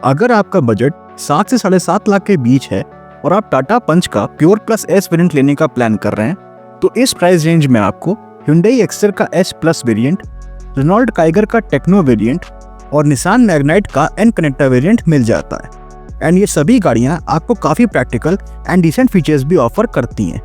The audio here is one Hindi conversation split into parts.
अगर आपका बजट 7 से 7.5 लाख के बीच है और आप टाटा पंच का प्योर प्लस एस वेरिएंट लेने का प्लान कर रहे हैं, तो इस प्राइस रेंज में आपको Hyundai Exter का S plus variant, Renault Kiger का टेक्नो वेरिएंट और निसान मैग्नाइट का एन कनेक्टा वेरिएंट मिल जाता है। एंड ये सभी गाड़ियाँ आपको काफ़ी प्रैक्टिकल एंड डिसेंट फीचर्स भी ऑफर करती हैं।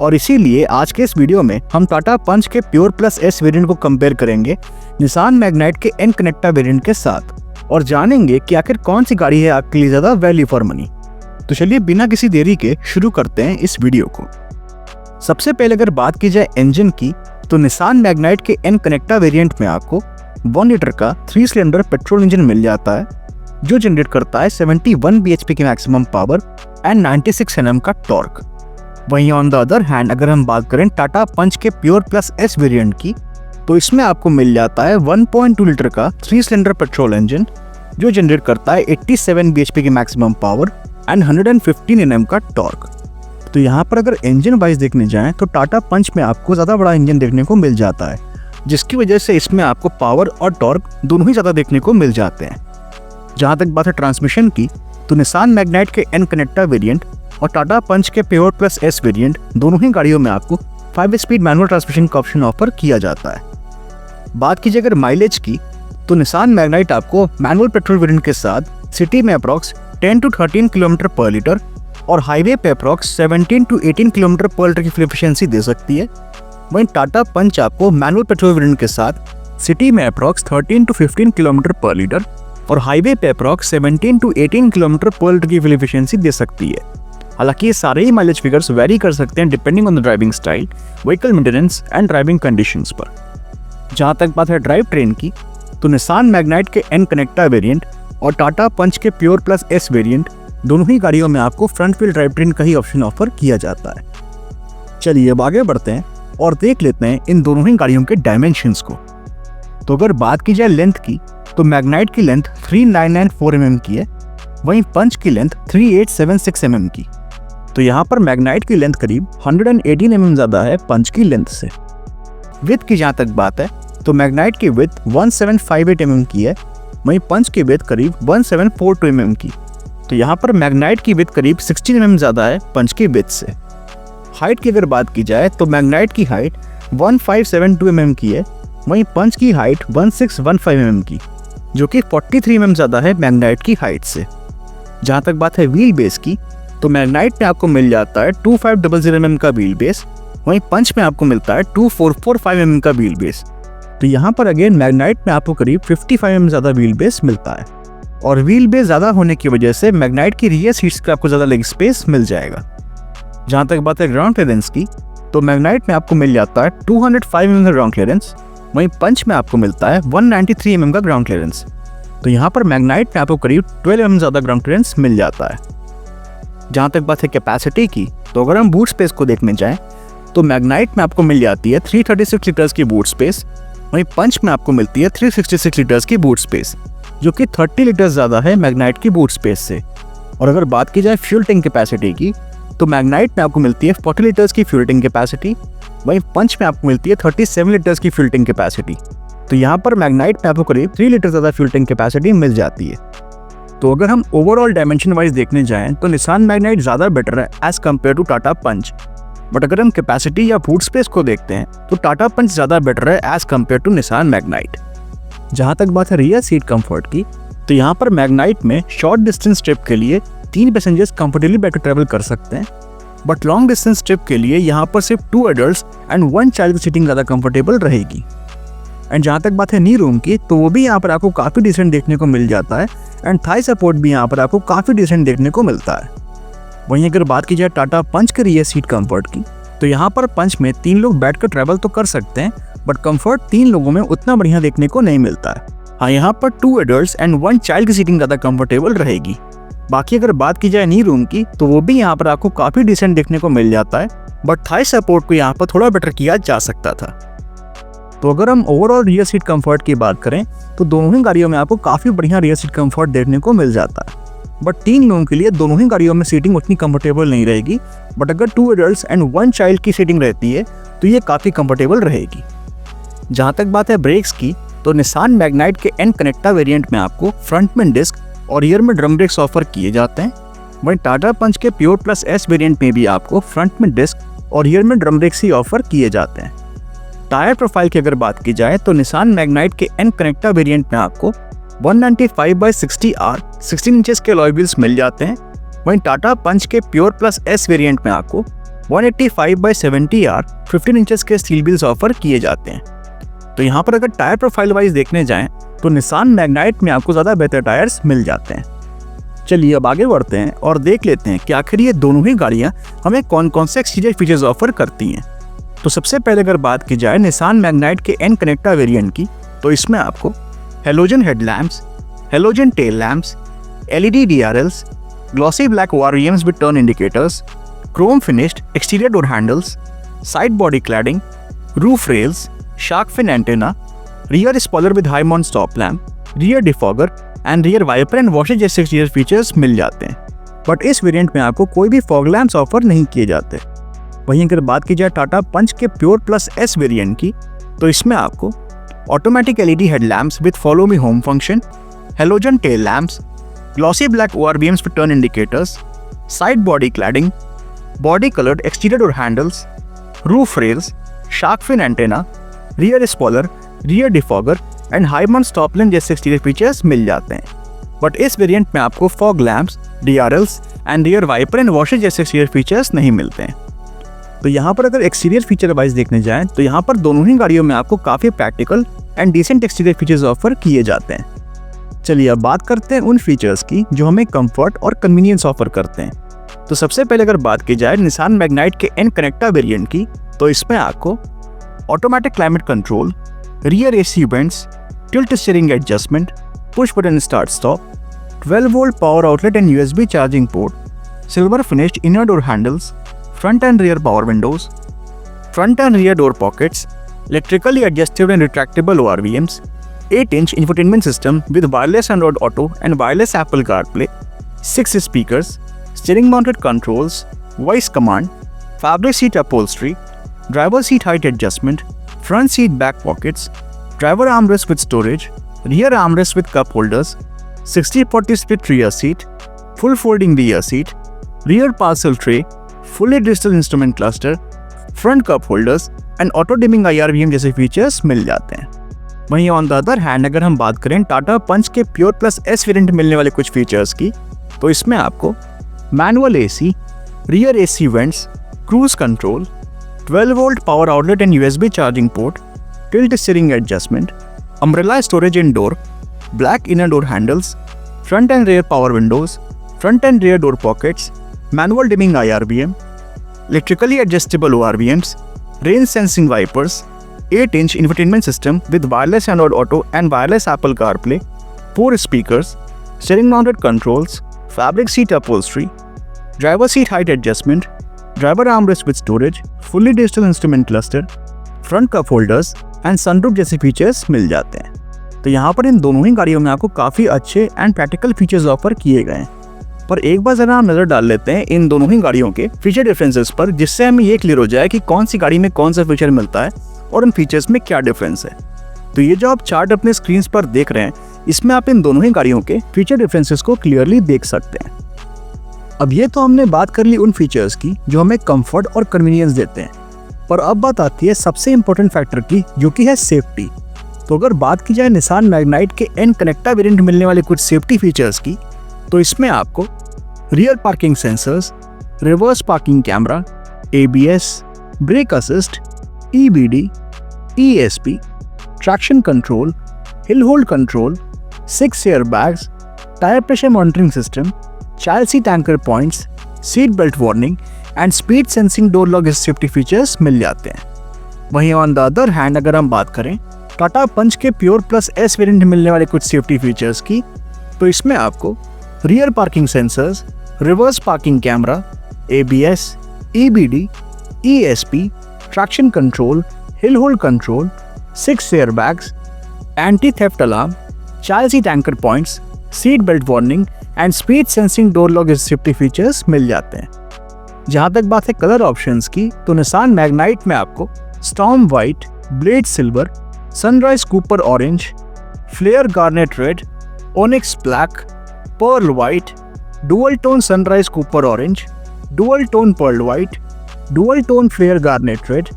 और इसीलिए आज के इस वीडियो में हम टाटा पंच के प्योर प्लस एस वेरिएंट को कंपेयर करेंगे निसान मैग्नाइट के एन कनेक्टा वेरिएंट के साथ और जानेंगे कि आखिर कौन सी गाड़ी है आपके लिए ज़्यादा वैल्यू फॉर मनी। तो चलिए बिना किसी देरी के शुरू करते हैं इस वीडियो को। सबसे पहले अगर बात की जाए इंजन की, तो निसान मैग्नाइट के एन कनेक्टा वेरिएंट में आपको 1 लीटर का 3 सिलेंडर पेट्रोल इंजन मिल जाता है जो जनरेट करता है 71 bhp की मैक्सिमम पावर एंड 96 Nm का टॉर्क। वहीं ऑन द अदर हैंड अगर हम बात करें टाटा पंच के प्योर प्लस एस वेरिएंट की, तो इसमें आपको मिल जाता है 1.2 लीटर का 3 सिलेंडर पेट्रोल इंजन जो जनरेट करता है 87 bhp की मैक्सिमम पावर एंड 115 Nm का टॉर्क। तो यहाँ पर अगर इंजन वाइज देखने जाएं तो टाटा पंच में आपको ज़्यादा बड़ा इंजन देखने को मिल जाता है, जिसकी वजह से इसमें आपको पावर और टॉर्क दोनों ही ज़्यादा देखने को मिल जाते हैं। जहाँ तक बात है ट्रांसमिशन की, तो निसान मैग्नाइट के एन कनेक्टा वेरिएंट और टाटा पंच के प्योर प्लस एस वेरिएंट दोनों ही गाड़ियों में आपको 5 स्पीड मैनुअल ट्रांसमिशन का ऑप्शन ऑफर किया जाता है। बात कीजिए अगर माइलेज की, तो निसान मैग्नाइट आपको मैनुअल पेट्रोल वेरिएंट के साथ सिटी में अप्रॉक्स 10 to 13 किलोमीटर पर लीटर और हाईवे पे अप्रॉक्स 17 to 18 किलोमीटर पर लीटर की फ्यूल एफिशिएंसी दे सकती है। वहीं टाटा पंच आपको मैनुअल पेट्रोल वेरिएंट के साथ सिटी में अप्रॉक्स 13 to 15 किलोमीटर पर लीटर और हाईवे पे अप्रॉक्स 17 to 18 किलोमीटर पर लीटर की फ्यूल एफिशिएंसी दे सकती है। हालांकि ये सारे ही माइलेज फिगर्स वेरी कर सकते हैं depending on the driving style, vehicle maintenance and driving conditions पर। जहाँ तक बात है ड्राइव ट्रेन की, तो निसान मैग्नाइट के एन कनेक्टा वेरिएंट और टाटा पंच के प्योर प्लस एस वेरिएंट दोनों ही गाड़ियों में आपको फ्रंट व्हील ड्राइव ट्रेन का ही ऑप्शन ऑफर किया जाता है। चलिए अब आगे बढ़ते हैं और देख लेते हैं इन दोनों ही गाड़ियों के डायमेंशंस को। तो अगर बात की जाए लेंथ की, तो मैग्नाइट की लेंथ 3994 mm की है, वहीं पंच की लेंथ 3876 mm की। तो यहाँ पर मैग्नाइट की लेंथ करीब 118 mm ज़्यादा है पंच की लेंथ से। विड्थ की जहाँ तक बात है, तो मैग्नाइट की विड्थ 1758 mm की है, वहीं पंच की विड्थ करीब 1742 mm की। तो यहाँ पर मैग्नाइट की विड्थ करीब 16 mm ज़्यादा है पंच की विड्थ से। हाइट की अगर बात की जाए, तो मैग्नाइट की हाइट 1572 mm की है, वहीं पंच की हाइट 1615 mm की, जो कि 43 mm ज़्यादा है मैग्नाइट की हाइट से। जहाँ तक बात है व्हील बेस की, तो मैग्नाइट में आपको मिल जाता है 2500 mm का व्हील बेस, वहीं पंच में आपको मिलता है 2445 mm का व्हील बेस। तो यहाँ पर अगेन मैग्नाइट में आपको करीब 55 mm ज़्यादा व्हील बेस मिलता है और व्हील बेस ज़्यादा होने की वजह से मैग्नाइट की रियर सीट्स का आपको ज़्यादा लेग स्पेस मिल जाएगा। जहाँ तक बात है ग्राउंड क्लियरेंस की, तो मैग्नाइट में आपको मिल जाता है 205 mm का ग्राउंड क्लियरेंस, वहीं पंच में आपको मिलता है 193 mm का ग्राउंड क्लियरेंस। तो यहाँ पर मैग्नाइट में आपको करीब 12 mm ज़्यादा ग्राउंड क्लियरेंस मिल जाता है। जहाँ तक बात है कैपेसिटी की, तो अगर हम बूट स्पेस को देखने जाएँ, तो मैग्नाइट में आपको मिल जाती है 336 लीटर्स की बूट स्पेस, वहीं पंच में आपको मिलती है 366 लीटर्स की बूट स्पेस, जो कि 30 लीटर ज़्यादा है मैग्नाइट की बूट स्पेस से। और अगर बात की जाए फ्यूल टैंक कैपेसिटी की, तो मैग्नाइट में आपको मिलती है 40 लीटर्स की फ्यूल टैंक कैपेसिटी, वहीं पंच में आपको मिलती है 37 लीटर्स की फ्यूल टैंक कैपेसिटी। तो यहाँ पर मैग्नाइट में आपको करीब 3 लीटर ज़्यादा फ्यूल टैंक कैपेसिटी मिल जाती है। तो अगर हम ओवरऑल डायमेंशन वाइज देखने जाएँ, तो निसान मैग्नाइट ज़्यादा बेटर है as compare to Tata Punch. But अगर हम कैपेसिटी या बूट स्पेस को देखते हैं, तो टाटा पंच ज़्यादा बेटर है as compare to Nissan Magnite. जहाँ तक बात है रियर सीट कंफर्ट की, तो यहाँ पर मैग्नाइट में शॉर्ट डिस्टेंस ट्रिप के लिए 3 पैसेंजर्स कंफर्टेबली बैठ कर ट्रैवल कर सकते हैं, बट लॉन्ग डिस्टेंस ट्रिप के लिए यहाँ पर सिर्फ 2 एडल्ट्स एंड 1 चाइल्ड की सीटिंग ज़्यादा कंफर्टेबल रहेगी। एंड जहाँ तक बात है नी रूम की, तो वो भी यहाँ पर आपको काफ़ी डिसेंट देखने को मिल जाता है एंड थाई सपोर्ट भी यहाँ पर आपको काफ़ी डिसेंट देखने को मिलता है। वहीं अगर बात की जाए टाटा पंच के रियर सीट कंफर्ट की, तो यहाँ पर पंच में 3 लोग बैठकर ट्रैवल तो कर सकते हैं, बट कंफर्ट 3 लोगों में उतना बढ़िया देखने को नहीं मिलता है। हाँ, यहाँ पर 2 एडल्ट्स एंड 1 चाइल्ड की सीटिंग ज़्यादा कंफर्टेबल रहेगी। बाकी अगर बात की जाए नी रूम की, तो वो भी यहाँ पर आपको काफ़ी डिसेंट देखने को मिल जाता है, बट थाई सपोर्ट को यहाँ पर थोड़ा बेटर किया जा सकता था। तो अगर हम ओवरऑल रियर सीट कंफर्ट की बात करें, तो दोनों ही गाड़ियों में आपको काफ़ी बढ़िया रियर सीट कंफर्ट देखने को मिल जाता है, बट 3 लोगों के लिए दोनों ही गाड़ियों में सीटिंग उतनी कंफर्टेबल नहीं रहेगी। बट अगर 2 एडल्ट्स एंड 1 चाइल्ड की सीटिंग रहती है, तो ये काफ़ी कंफर्टेबल रहेगी। जहाँ तक बात है ब्रेक्स की, तो निसान मैग्नाइट के एन कनेक्टा वेरिएंट में आपको फ्रंट में डिस्क और रियर में ड्रम ब्रेक्स ऑफर किए जाते हैं। वहीं टाटा पंच के प्योर प्लस एस वेरिएंट में भी आपको फ्रंट में डिस्क और रियर में ड्रम ब्रेक्स ही ऑफर किए जाते हैं। टायर प्रोफाइल की अगर बात की जाए तो निसान मैग्नाइट के एन कनेक्टा वेरिएंट में आपको 195/60R 16 इंचेस के अलॉय व्हील्स मिल जाते हैं। वहीं टाटा पंच के प्योर प्लस एस वेरिएंट में आपको 185/70R 15 इंचेस के स्टील व्हील्स ऑफर किए जाते हैं। तो यहाँ पर अगर टायर प्रोफाइल वाइज देखने जाएं तो निसान मैग्नाइट में आपको ज़्यादा बेहतर टायर्स मिल जाते हैं। चलिए अब आगे बढ़ते हैं और देख लेते हैं कि आखिर ये दोनों ही गाड़ियाँ हमें कौन कौन से एक्सटीरियर फीचर्स ऑफर करती हैं। तो सबसे पहले अगर बात की जाए निसान मैग्नाइट के एन कनेक्टा वेरिएंट की, तो इसमें आपको halogen headlamps, halogen tail lamps, LED DRLs, glossy black ORVMs with turn indicators, chrome finished exterior door handles, side body cladding, roof rails, shark fin antenna, rear spoiler with high mount stop lamp, rear defogger and rear wiper and washer जैसे एक्सटीरियर फीचर्स मिल जाते हैं। बट इस वेरिएंट में आपको कोई भी फॉग लैम्प्स ऑफर नहीं किए जाते। वहीं अगर बात की जाए टाटा पंच के प्योर प्लस एस वेरिएंट की, तो इसमें आपको automatic LED headlamps with follow me home function, halogen tail lamps, glossy black ORVMs with turn indicators, side body cladding, body coloured exterior door handles, roof rails, shark fin antenna, rear spoiler, rear defogger and high mount stop lamp जैसे एक्सटीरियर फीचर्स मिल जाते हैं। बट इस वेरिएंट में आपको fog lamps, DRLs and rear wiper and washer जैसे एक्सटीरियर फीचर्स नहीं मिलते हैं। तो यहाँ पर अगर एक्सटीरियर फीचर वाइज देखने जाएं तो यहाँ पर दोनों ही गाड़ियों में आपको काफ़ी practical and decent exterior features offer किए जाते हैं। चलिए अब बात करते हैं उन फीचर्स की जो हमें कंफर्ट और कन्वीनियंस ऑफर करते हैं। तो सबसे पहले अगर बात की जाए निसान मैग्नाइट के एन कनेक्टा वेरिएंट की, तो इसमें आपको automatic climate control, rear AC vents, tilt steering adjustment, push button start stop, 12 volt power outlet and USB charging port, silver finished inner door handles, front and rear power windows, front and rear door pockets, electrically adjustable and retractable ORVMs, 8-inch infotainment system with wireless Android Auto and wireless Apple CarPlay, 6 speakers, steering mounted controls, voice command, fabric seat upholstery, driver seat height adjustment, front seat back pockets, driver armrest with storage, rear armrest with cup holders, 60/40 split rear seat, full folding rear seat, rear parcel tray, fully digital instrument cluster, front cup holders and auto dimming IRVM जैसे फीचर्स मिल जाते हैं। वहीं ऑन द अदर हैंड अगर हम बात करें टाटा पंच के प्योर प्लस एस वेरिएंट मिलने वाले कुछ फीचर्स की, तो इसमें आपको manual AC, rear AC vents, cruise control, 12 volt power outlet and USB charging port, tilt steering adjustment, umbrella storage in door, black inner door handles, front end rear power Windows, front end rear door pockets, manual dimming IRVM, electrically adjustable ORVMs, rain sensing wipers, 8-inch infotainment system with wireless Android Auto and wireless Apple CarPlay, 4 speakers, steering mounted controls, fabric seat upholstery, driver seat height adjustment, driver armrest with storage, fully digital instrument cluster, front cup holders and sunroof जैसे फीचर्स मिल जाते हैं। तो यहाँ पर इन दोनों ही गाड़ियों में आपको काफ़ी अच्छे एंड प्रैक्टिकल फीचर्स ऑफर किए गए हैं। पर एक बार जरा हम नज़र डाल लेते हैं इन दोनों ही गाड़ियों के फीचर डिफरेंसेस पर, जिससे हमें ये क्लियर हो जाए कि कौन सी गाड़ी में कौन सा फीचर मिलता है और इन फीचर्स में क्या डिफरेंस है। तो ये जो आप चार्ट अपने स्क्रीन पर देख रहे हैं, इसमें आप इन दोनों ही गाड़ियों के फीचर डिफरेंसेस को क्लियरली देख सकते हैं। अब ये तो हमने बात कर ली उन फीचर्स की जो हमें कंफर्ट और कन्वीनियंस देते हैं, पर अब बात आती है सबसे इंपॉर्टेंट फैक्टर की, जो कि है सेफ्टी। तो अगर बात की जाए निसान मैग्नाइट के एन कनेक्टा वेरिएंट मिलने वाले कुछ सेफ्टी फीचर्स की, तो इसमें आपको rear parking sensors, reverse parking camera, ABS, brake assist, EBD, ESP, traction control, hill hold control, 6 air bags, tyre pressure monitoring system, child seat anchor points, seat belt warning and speed sensing door lock safety features मिल जाते हैं। वहीं ऑन द अदर हैंड अगर हम बात करें टाटा पंच के प्योर प्लस एस वेरिएंट मिलने वाले कुछ सेफ्टी फीचर्स की, तो इसमें आपको rear parking sensors, reverse parking camera, ABS, EBD, ESP, traction control, hill hold control, 6 air bags, anti theft alarm, child seat anchor points, seat belt warning and speed sensing door lock safety features मिल जाते हैं। जहां तक बात है कलर ऑप्शंस की, तो निसान मैग्नाइट में आपको storm white, blade silver, sunrise copper orange, flare garnet red, onyx black, pearl white, dual tone sunrise copper orange, dual tone pearl white, dual tone flare garnet red,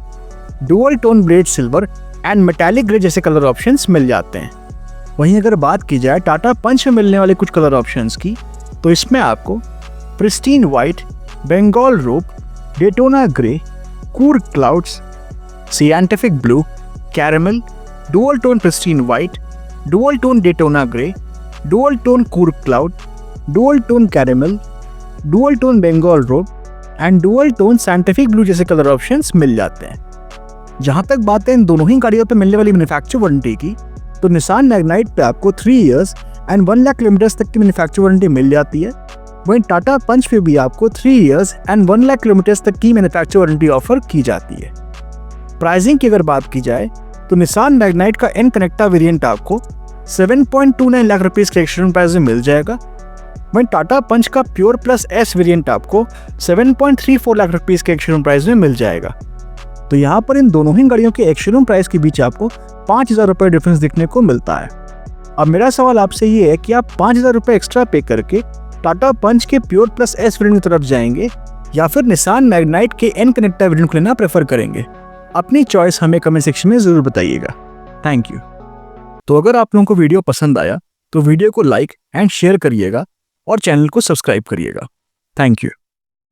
dual tone blade silver and metallic grey जैसे कलर ऑप्शंस मिल जाते हैं। वहीं अगर बात की जाए टाटा पंच में मिलने वाले कुछ कलर ऑप्शंस की, तो इसमें आपको pristine white, Bengal rouge, Daytona grey, Coorg clouds, scientific blue, caramel, dual tone pristine white, dual tone Daytona grey, dual tone Coorg cloud, dual tone caramel, dual tone Bengal rouge and dual tone scientific blue जैसे कलर ऑप्शंस मिल जाते हैं। जहां तक बात है इन दोनों ही गाड़ियों पे मिलने वाली मैन्युफैक्चर वारंटी की, तो निसान मैग्नाइट पे आपको 3 इयर्स एंड 1 लाख किलोमीटर्स तक की मैन्युफैक्चर वारंटी मिल जाती है। वहीं टाटा पंच पे भी आपको 3 इयर्स एंड 1 लाख किलोमीटर्स तक की मैन्युफैक्चर वारंटी ऑफर की जाती है। प्राइसिंग की अगर बात की जाए तो निसान मैग्नाइट का एन कनेक्टा वेरिएंट आपको 7.29 लाख रुपीस के एक्स-शोरूम प्राइस में मिल जाएगा। वहीं टाटा पंच का प्योर प्लस एस वेरिएंट आपको 7.34 लाख रुपीस के एक्स-शोरूम प्राइस में मिल जाएगा। तो यहाँ पर इन दोनों ही गाड़ियों के एक्स-शोरूम प्राइस के बीच आपको 5,000 रुपये डिफरेंस देखने को मिलता है। अब मेरा सवाल आपसे ये है कि आप 5,000 रुपये एक्स्ट्रा पे करके टाटा पंच के प्योर प्लस एस वेरिएंट की तरफ जाएंगे या फिर निसान मैग्नाइट के एन कनेक्टा वेरिएंट को लेना प्रेफर करेंगे? अपनी चॉइस हमें कमेंट सेक्शन में जरूर बताइएगा। Thank you. तो अगर आप लोगों को वीडियो पसंद आया तो वीडियो को लाइक एंड शेयर करिएगा और चैनल को सब्सक्राइब करिएगा। Thank you.